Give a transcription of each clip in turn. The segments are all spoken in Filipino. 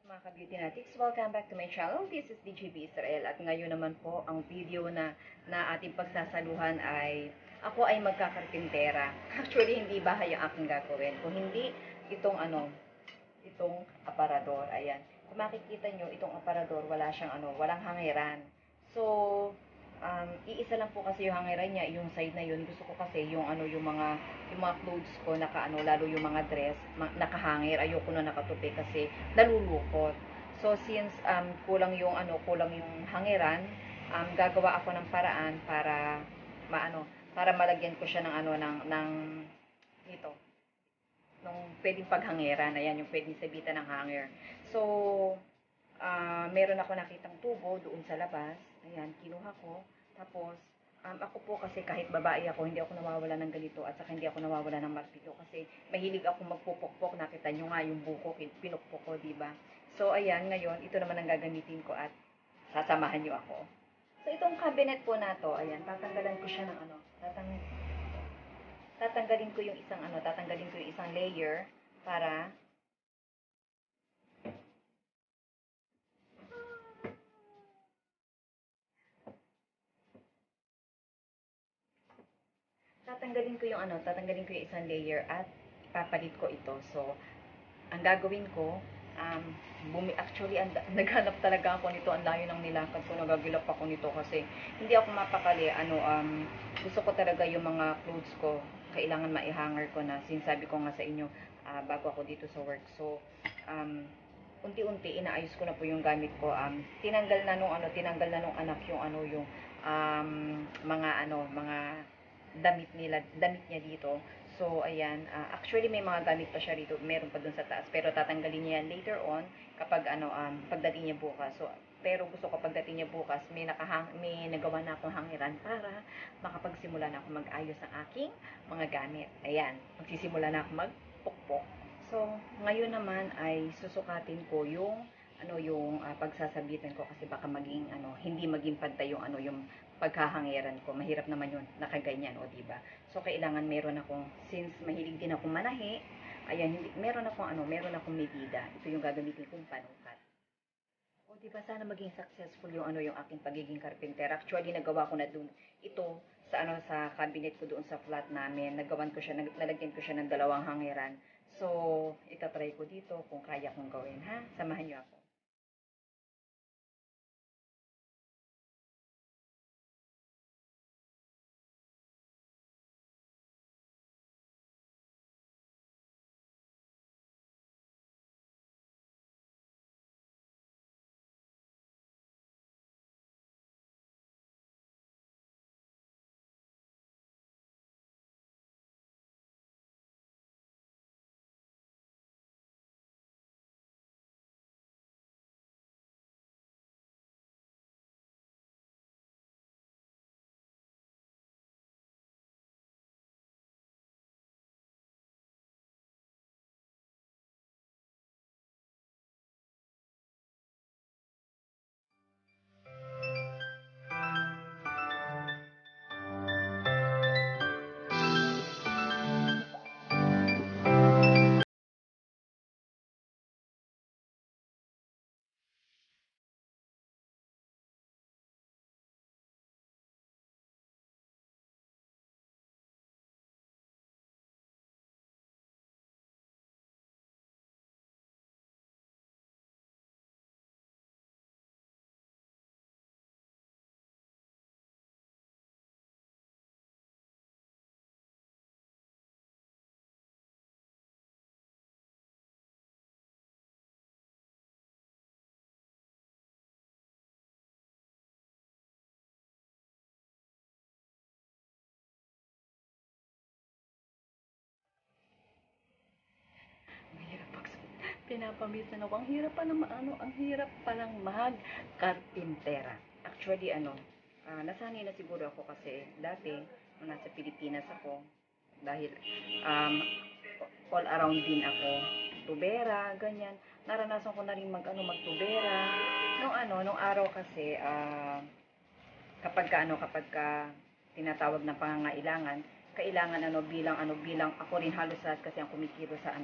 Mga ka-beauty natics, welcome back to my channel. This is DJB Israel at ngayon naman po ang video na ating pagsasaluhan ay ako ay magkakarpintera. Actually, hindi bahay ang aking gagawin. Kung hindi, itong aparador. Ayan. Kung makikita nyo, itong aparador, walang hangiran. So, iisa lang po kasi yung hangiran niya, yung side na yun. Gusto ko kasi yung mga clothes ko lalo yung mga dress, nakahangir. Ayoko na nakatupi kasi nalulukot. So, since kulang yung hangiran, gagawa ako ng paraan para para malagyan ko siya ng ito, nung pwedeng paghangiran. Ayan, yung pwedeng sabitan ng hanger. So, meron ako nakitang tubo doon sa labas. Ayan, kinuha ko. Tapos, ako po kasi kahit babae ako, hindi ako nawawala ng ganito at saka hindi ako nawawala ng martilyo kasi mahilig ako magpupukpok. Nakita nyo nga yung buko, pinukpok ko, diba? So, ayan, ngayon, ito naman ang gagamitin ko at sasamahan nyo ako. So, itong cabinet po na to, ayan, tatanggalan ko siya ng tatanggalin ko yung isang layer para tatanggalin ko yung isang layer at ipapalit ko ito. So, ang gagawin ko, actually, naghanap talaga ako nito. Ang layo ng nilakad ko, nagagilap ako nito kasi hindi ako mapakali. Gusto ko talaga yung mga clothes ko, kailangan maihanger ko na. Sinasabi ko nga sa inyo, bago ako dito sa work. So, unti-unti, inaayos ko na po yung gamit ko. Tinanggal na nung anak yung mga damit niya dito. So, ayan, actually may mga gamit pa siya rito, meron pa dun sa taas, pero tatanggalin niya yan later on kapag pagdating niya bukas. So, pero gusto ko pagdating niya bukas, may nagawa na akong hangiran para makapagsimula na ako mag-ayos ng aking mga gamit. Ayan, magsisimula na ako magpukpok. So, ngayon naman ay susukatin ko yung pagsasabitan ko kasi baka hindi maging pantay yung paghahangiran ko. Mahirap naman yun, nakaganyan, o diba? So, kailangan since mahilig din akong manahi, ayan, meron akong medida. Ito yung gagamitin kong panukat. O, diba, sana maging successful yung aking pagiging carpenter. Actually, nagawa ko na dun ito sa cabinet ko doon sa flat namin. Nalagyan ko siya ng dalawang hangiran. So, itatry ko dito kung kaya kong gawin, ha? Samahan niyo ako. Mahirap pinapamisan ako. Ang hirap palang mag-karpintera. Actually, nasanay na siguro ako kasi dati, nung nasa Pilipinas ako, dahil um, all around din ako, tubera, ganyan. Naranasan ko na rin magtubera. Nung araw kasi, kapag ka tinatawag ng pangangailangan, kailangan bilang ako rin halos lahat kasi ang kumikilo sa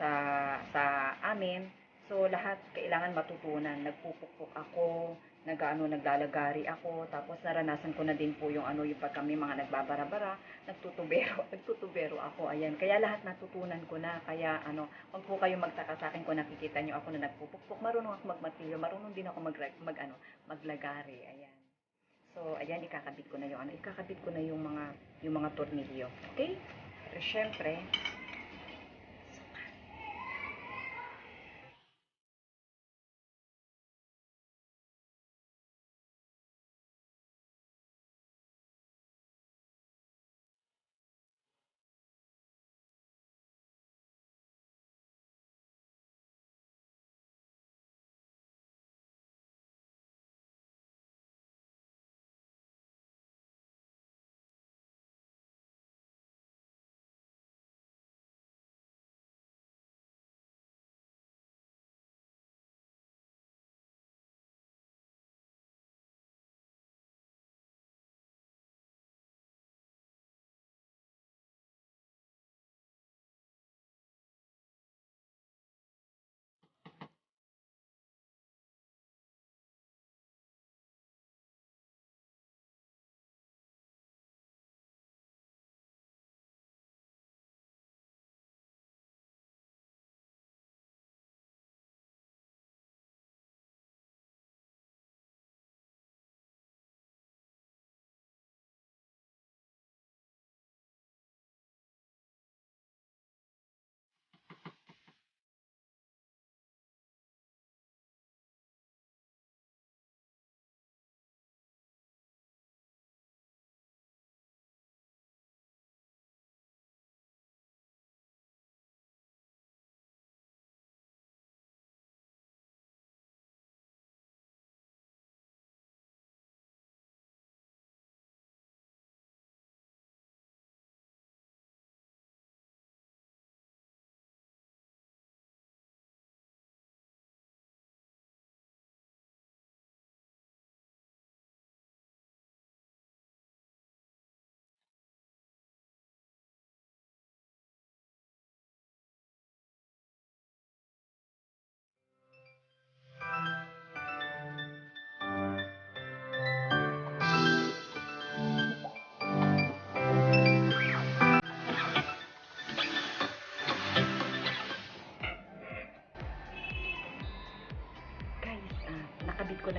sa amin. So So, lahat kailangan matutunan. Nagpupukpok ako, naglalagari ako, tapos naranasan ko na din po yung yung pag kami mga nagbabara-bara, nagtutubero ako, ayan. Kaya lahat natutunan ko na, kaya wag po kayong magtaka sa akin kung nakikita nyo ako na nagpupukpok. Marunong ako magmatilyo, marunong din ako maglagari, ayan. So, ayan, ikakabit ko na yung mga tornilyo. Okay? Pero syempre, guys, nakabit ko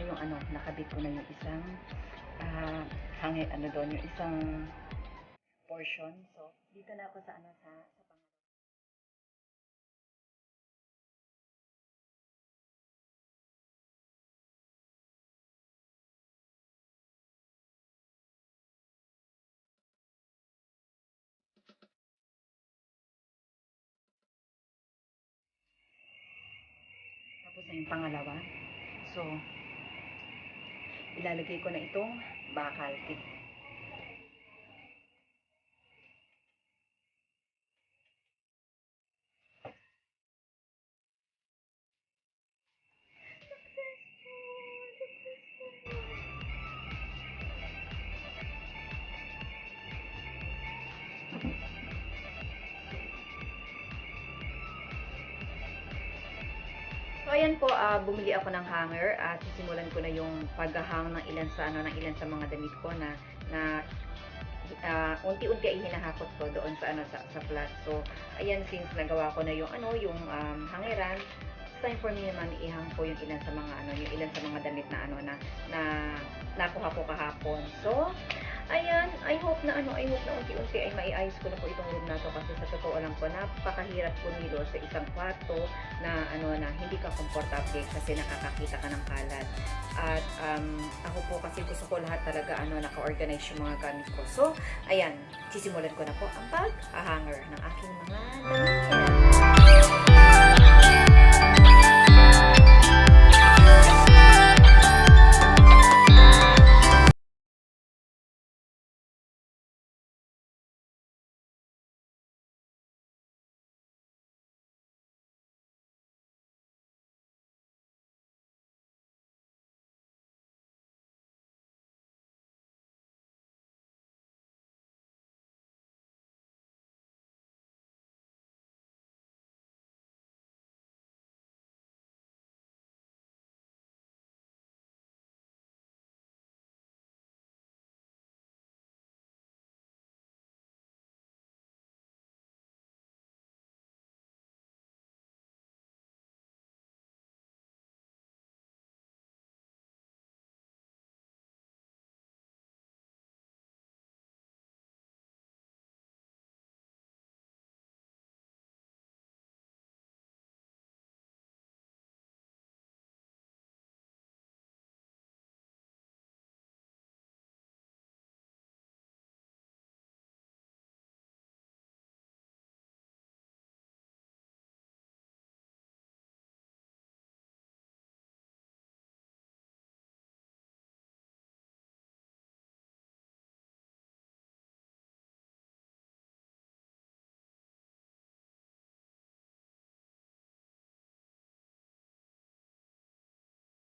na yung isang hangin doon, yung isang portion. So, dito na ako sa tapos na yung pangalawa. So, ilalagay ko na itong bakal. So ayan po, bumili ako ng hanger at sisimulan ko na yung paghahang ng ilan sa mga damit ko na unti-unti ay hinahakot ko doon sa flat. So ayan, since nagawa ko na yung hangeran, it's time for me naman ihang ko yung ilan sa mga damit na nakuha ko kahapon. So ayan, I hope na unti-unti ay maiayos ko na po itong room na to, kasi sa totoo lang po, napakahirap pumilo sa isang kwarto na hindi ka komportable kasi nakakakita ka ng kalat. At ako po kasi gusto ko lahat talaga naka-organize yung mga gamit ko. So, ayan, sisimulan ko na po ang pag-hanger ng aking mga damit.